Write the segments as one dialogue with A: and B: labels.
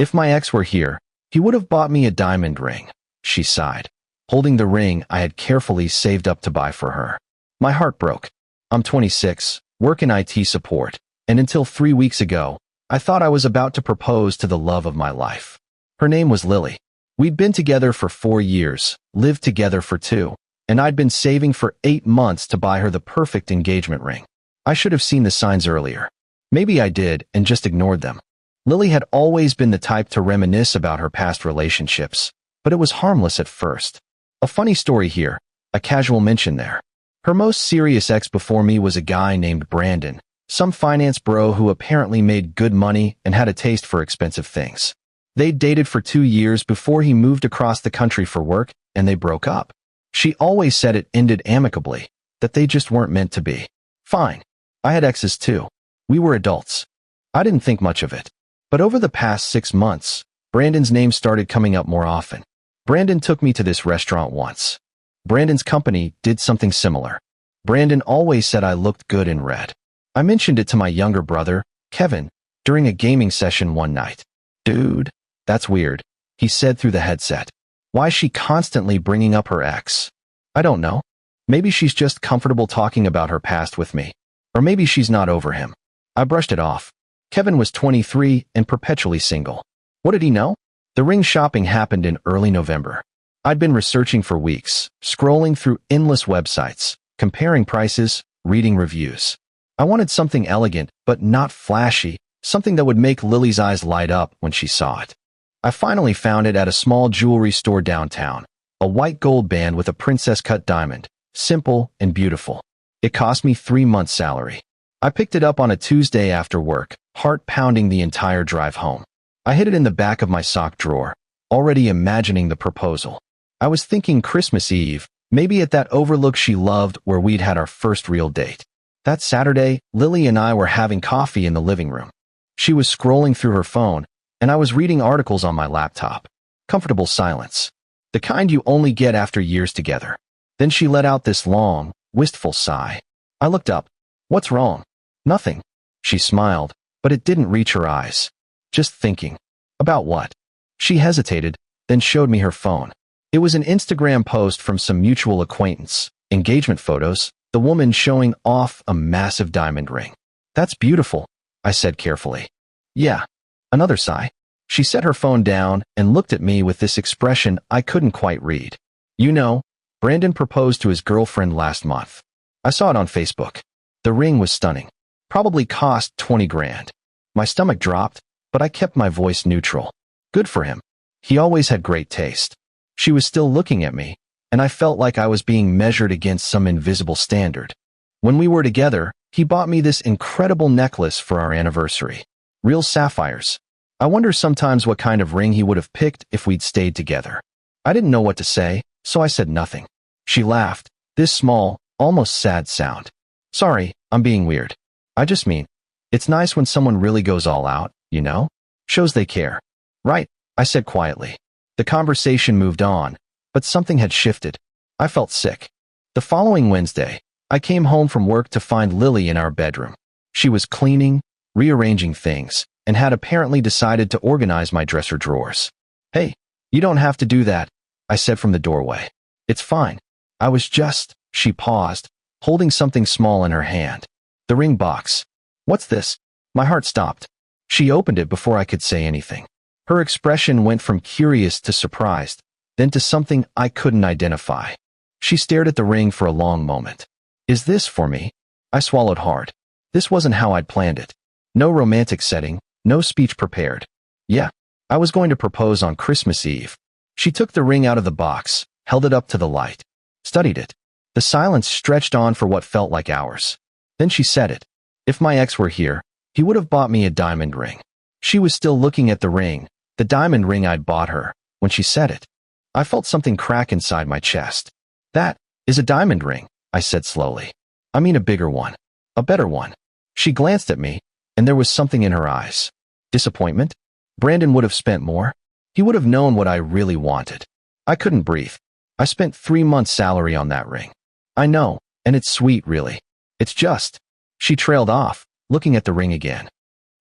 A: If my ex were here, he would have bought me a diamond ring, she sighed, holding the ring I had carefully saved up to buy for her. My heart broke. I'm 26, work in IT support, and until 3 weeks ago, I thought I was about to propose to the love of my life. Her name was Lily. We'd been together for 4 years, lived together for 2, and I'd been saving for 8 months to buy her the perfect engagement ring. I should have seen the signs earlier. Maybe I did and just ignored them. Lily had always been the type to reminisce about her past relationships, but it was harmless at first. A funny story here, a casual mention there. Her most serious ex before me was a guy named Brandon, some finance bro who apparently made good money and had a taste for expensive things. They dated for 2 years before he moved across the country for work, and they broke up. She always said it ended amicably, that they just weren't meant to be. Fine. I had exes too. We were adults. I didn't think much of it. But over the past 6 months, Brandon's name started coming up more often. Brandon took me to this restaurant once. Brandon's company did something similar. Brandon always said I looked good in red. I mentioned it to my younger brother, Kevin, during a gaming session one night. Dude, that's weird, he said through the headset. Why is she constantly bringing up her ex? I don't know. Maybe she's just comfortable talking about her past with me. Or maybe she's not over him. I brushed it off. Kevin was 23 and perpetually single. What did he know? The ring shopping happened in early November. I'd been researching for weeks, scrolling through endless websites, comparing prices, reading reviews. I wanted something elegant, but not flashy, something that would make Lily's eyes light up when she saw it. I finally found it at a small jewelry store downtown, a white gold band with a princess-cut diamond, simple and beautiful. It cost me 3 months' salary. I picked it up on a Tuesday after work, heart pounding the entire drive home. I hid it in the back of my sock drawer, already imagining the proposal. I was thinking Christmas Eve, maybe at that overlook she loved where we'd had our first real date. That Saturday, Lily and I were having coffee in the living room. She was scrolling through her phone, and I was reading articles on my laptop. Comfortable silence. The kind you only get after years together. Then she let out this long, wistful sigh. I looked up. What's wrong? Nothing. She smiled, but it didn't reach her eyes. Just thinking. About what? She hesitated, then showed me her phone. It was an Instagram post from some mutual acquaintance, engagement photos, the woman showing off a massive diamond ring. That's beautiful, I said carefully. Yeah. Another sigh. She set her phone down and looked at me with this expression I couldn't quite read. You know, Brandon proposed to his girlfriend last month. I saw it on Facebook. The ring was stunning. Probably cost 20 grand. My stomach dropped, but I kept my voice neutral. Good for him. He always had great taste. She was still looking at me, and I felt like I was being measured against some invisible standard. When we were together, he bought me this incredible necklace for our anniversary. Real sapphires. I wonder sometimes what kind of ring he would have picked if we'd stayed together. I didn't know what to say, so I said nothing. She laughed, this small, almost sad sound. Sorry, I'm being weird. I just mean, it's nice when someone really goes all out, you know? Shows they care. Right, I said quietly. The conversation moved on, but something had shifted. I felt sick. The following Wednesday, I came home from work to find Lily in our bedroom. She was cleaning, rearranging things, and had apparently decided to organize my dresser drawers. Hey, you don't have to do that, I said from the doorway. It's fine. I was just, she paused, holding something small in her hand. The ring box. What's this? My heart stopped. She opened it before I could say anything. Her expression went from curious to surprised, then to something I couldn't identify. She stared at the ring for a long moment. Is this for me? I swallowed hard. This wasn't how I'd planned it. No romantic setting, no speech prepared. Yeah, I was going to propose on Christmas Eve. She took the ring out of the box, held it up to the light, studied it. The silence stretched on for what felt like hours. Then she said it. If my ex were here, he would have bought me a diamond ring. She was still looking at the ring, the diamond ring I'd bought her, when she said it. I felt something crack inside my chest. That is a diamond ring, I said slowly. I mean a bigger one. A better one. She glanced at me, and there was something in her eyes. Disappointment? Brandon would have spent more. He would have known what I really wanted. I couldn't breathe. I spent 3 months' salary on that ring. I know, and it's sweet, really. It's just. She trailed off, looking at the ring again.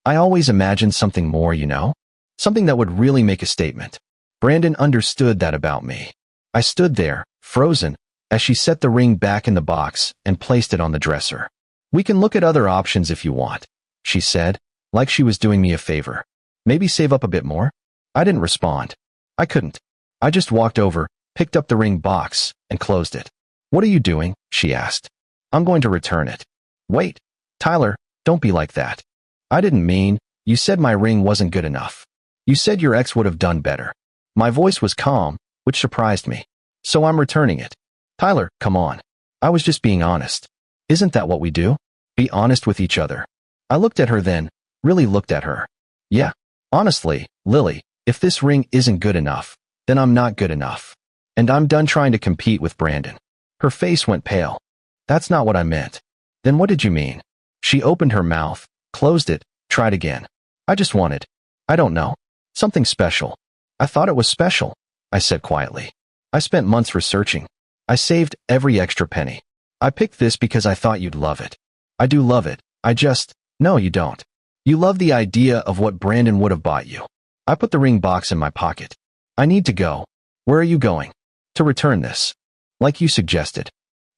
A: I always imagined something more, you know? Something that would really make a statement. Brandon understood that about me. I stood there, frozen, as she set the ring back in the box and placed it on the dresser. "We can look at other options if you want," she said, like she was doing me a favor. "Maybe save up a bit more?" I didn't respond. I couldn't. I just walked over, picked up the ring box, and closed it. "What are you doing?" she asked. "I'm going to return it." "Wait, Tyler, don't be like that." "I didn't mean, you said my ring wasn't good enough. You said your ex would have done better." My voice was calm, which surprised me. "So I'm returning it." "Tyler, come on. I was just being honest. Isn't that what we do? Be honest with each other." I looked at her then, really looked at her. "Yeah. Honestly, Lily, if this ring isn't good enough, then I'm not good enough. And I'm done trying to compete with Brandon." Her face went pale. "That's not what I meant." "Then what did you mean?" She opened her mouth, closed it, tried again. "I just wanted, I don't know, something special." "I thought it was special," I said quietly. "I spent months researching. I saved every extra penny. I picked this because I thought you'd love it. I do love it. No, you don't. You love the idea of what Brandon would have bought you." I put the ring box in my pocket. "I need to go." "Where are you going?" "To return this." "Like you suggested."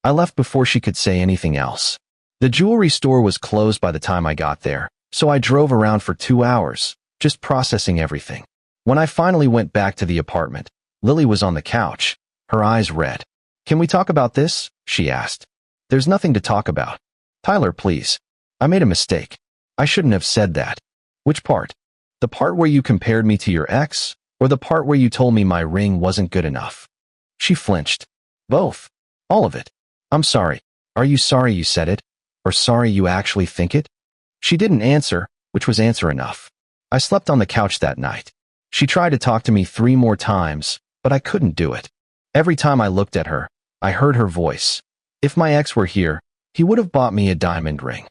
A: I left before she could say anything else. The jewelry store was closed by the time I got there, so I drove around for 2 hours, just processing everything. When I finally went back to the apartment, Lily was on the couch, her eyes red. "Can we talk about this?" she asked. "There's nothing to talk about." "Tyler, please. I made a mistake. I shouldn't have said that." "Which part? The part where you compared me to your ex, or the part where you told me my ring wasn't good enough?" She flinched. "Both. All of it." "I'm sorry. Are you sorry you said it? Or sorry you actually think it?" She didn't answer, which was answer enough. I slept on the couch that night. She tried to talk to me 3 more times, but I couldn't do it. Every time I looked at her, I heard her voice. If my ex were here, he would have bought me a diamond ring.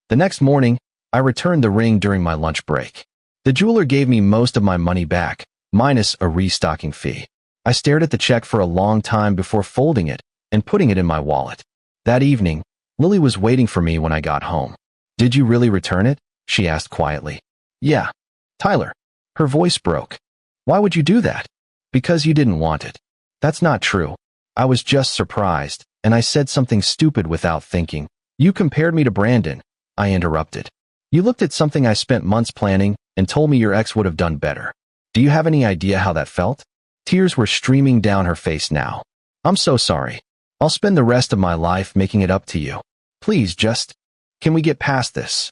A: The next morning, I returned the ring during my lunch break. The jeweler gave me most of my money back, minus a restocking fee. I stared at the check for a long time before folding it and putting it in my wallet. That evening, Lily was waiting for me when I got home. "Did you really return it?" she asked quietly. "Yeah." "Tyler." Her voice broke. "Why would you do that?" "Because you didn't want it." "That's not true. I was just surprised, and I said something stupid without thinking." "You compared me to Brandon," I interrupted. "You looked at something I spent months planning and told me your ex would have done better. Do you have any idea how that felt?" Tears were streaming down her face now. "I'm so sorry. I'll spend the rest of my life making it up to you. Please can we get past this?"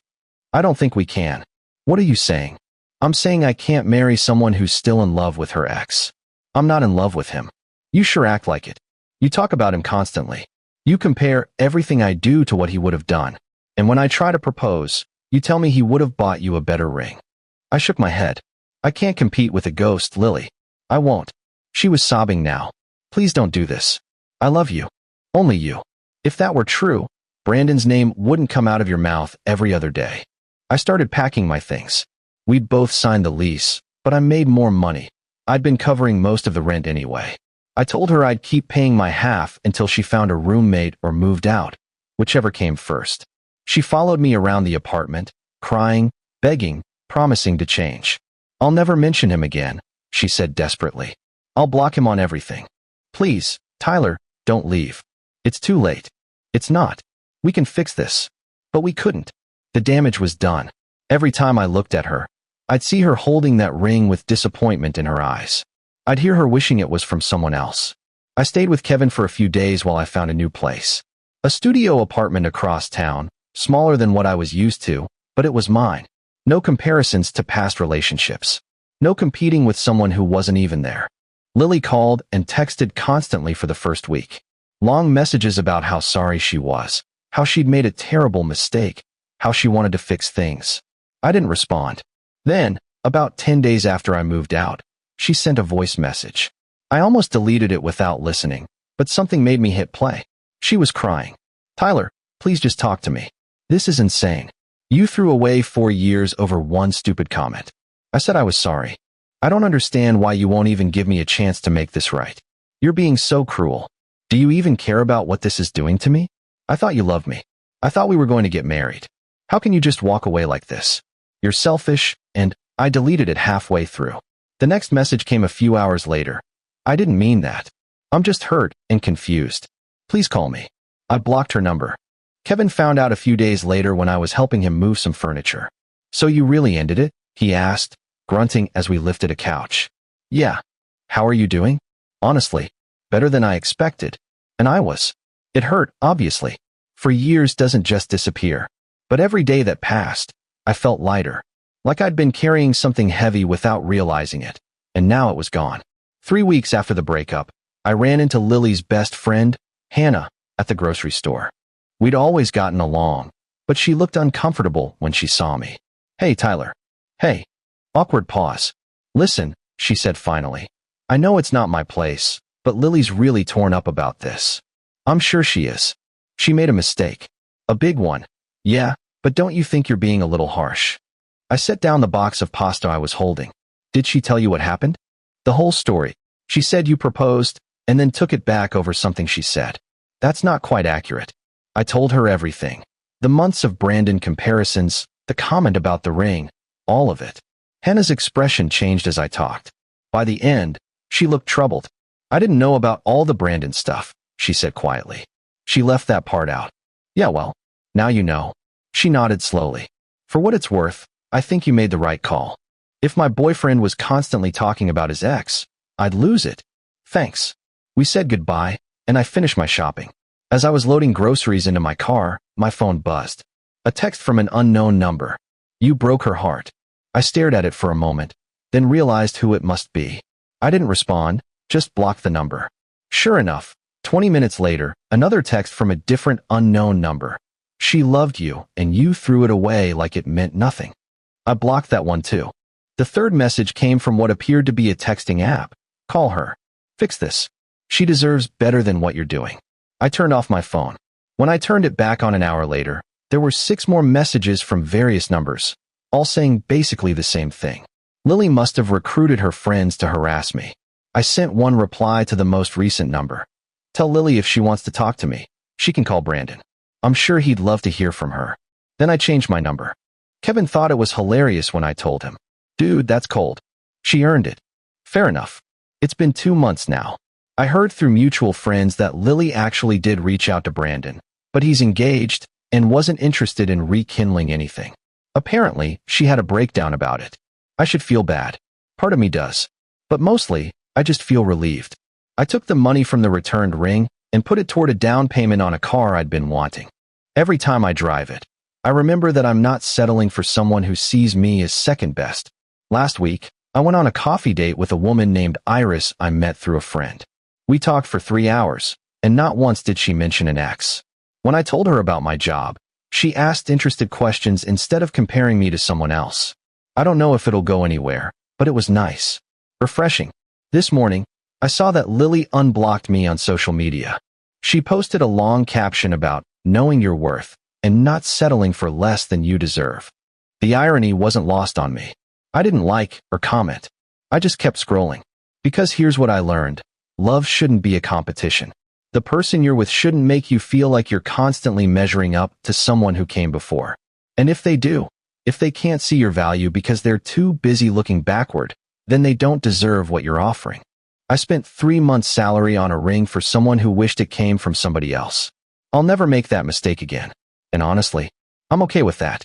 A: "I don't think we can." "What are you saying?" "I'm saying I can't marry someone who's still in love with her ex." "I'm not in love with him." "You sure act like it. You talk about him constantly. You compare everything I do to what he would have done. And when I try to propose, you tell me he would have bought you a better ring." I shook my head. "I can't compete with a ghost, Lily. I won't." She was sobbing now. "Please don't do this. I love you. Only you. If that were true, Brandon's name wouldn't come out of your mouth every other day." I started packing my things. We'd both signed the lease, but I made more money. I'd been covering most of the rent anyway. I told her I'd keep paying my half until she found a roommate or moved out, whichever came first. She followed me around the apartment, crying, begging, promising to change. "I'll never mention him again," she said desperately. "I'll block him on everything. Please, Tyler, don't leave. It's too late." "It's not. We can fix this." But we couldn't. The damage was done. Every time I looked at her, I'd see her holding that ring with disappointment in her eyes. I'd hear her wishing it was from someone else. I stayed with Kevin for a few days while I found a new place. A studio apartment across town, smaller than what I was used to, but it was mine. No comparisons to past relationships. No competing with someone who wasn't even there. Lily called and texted constantly for the first week. Long messages about how sorry she was, how she'd made a terrible mistake, how she wanted to fix things. I didn't respond. Then, about 10 days after I moved out, she sent a voice message. I almost deleted it without listening, but something made me hit play. She was crying. "Tyler, please just talk to me. This is insane. You threw away 4 years over one stupid comment." I said I was sorry. "I don't understand why you won't even give me a chance to make this right. You're being so cruel. Do you even care about what this is doing to me? I thought you loved me. I thought we were going to get married. How can you just walk away like this? You're selfish, and I deleted it halfway through. The next message came a few hours later. I didn't mean that. I'm just hurt and confused. Please call me. I blocked her number. Kevin found out a few days later when I was helping him move some furniture. So you really ended it? He asked, grunting as we lifted a couch. Yeah. How are you doing? Honestly, better than I expected. And I was. It hurt, obviously. For years doesn't just disappear. But every day that passed, I felt lighter. Like I'd been carrying something heavy without realizing it. And now it was gone. 3 weeks after the breakup, I ran into Lily's best friend, Hannah, at the grocery store. We'd always gotten along, but she looked uncomfortable when she saw me. Hey, Tyler. Hey. Awkward pause. Listen, she said finally. I know it's not my place, but Lily's really torn up about this. I'm sure she is. She made a mistake. A big one. Yeah, but don't you think you're being a little harsh? I set down the box of pasta I was holding. Did she tell you what happened? The whole story. She said you proposed, and then took it back over something she said. That's not quite accurate. I told her everything. The months of Brandon comparisons, the comment about the ring, all of it. Hannah's expression changed as I talked. By the end, she looked troubled. I didn't know about all the Brandon stuff, she said quietly. She left that part out. Yeah, well, now you know. She nodded slowly. For what it's worth, I think you made the right call. If my boyfriend was constantly talking about his ex, I'd lose it. Thanks. We said goodbye, and I finished my shopping. As I was loading groceries into my car, my phone buzzed. A text from an unknown number. You broke her heart. I stared at it for a moment, then realized who it must be. I didn't respond, just blocked the number. Sure enough, 20 minutes later, another text from a different unknown number. She loved you, and you threw it away like it meant nothing. I blocked that one too. The third message came from what appeared to be a texting app. Call her. Fix this. She deserves better than what you're doing. I turned off my phone. When I turned it back on an hour later, there were 6 more messages from various numbers, all saying basically the same thing. Lily must have recruited her friends to harass me. I sent one reply to the most recent number. Tell Lily if she wants to talk to me, she can call Brandon. I'm sure he'd love to hear from her. Then I changed my number. Kevin thought it was hilarious when I told him. Dude, that's cold. She earned it. Fair enough. It's been 2 months now. I heard through mutual friends that Lily actually did reach out to Brandon, but he's engaged and wasn't interested in rekindling anything. Apparently, she had a breakdown about it. I should feel bad. Part of me does. But mostly, I just feel relieved. I took the money from the returned ring and put it toward a down payment on a car I'd been wanting. Every time I drive it, I remember that I'm not settling for someone who sees me as second best. Last week, I went on a coffee date with a woman named Iris I met through a friend. We talked for 3 hours, and not once did she mention an ex. When I told her about my job, she asked interested questions instead of comparing me to someone else. I don't know if it'll go anywhere, but it was nice. Refreshing. This morning, I saw that Lily unblocked me on social media. She posted a long caption about knowing your worth and not settling for less than you deserve. The irony wasn't lost on me. I didn't like or comment. I just kept scrolling. Because here's what I learned. Love shouldn't be a competition. The person you're with shouldn't make you feel like you're constantly measuring up to someone who came before. And if they do, if they can't see your value because they're too busy looking backward, then they don't deserve what you're offering. I spent 3 months' salary on a ring for someone who wished it came from somebody else. I'll never make that mistake again. And honestly, I'm okay with that.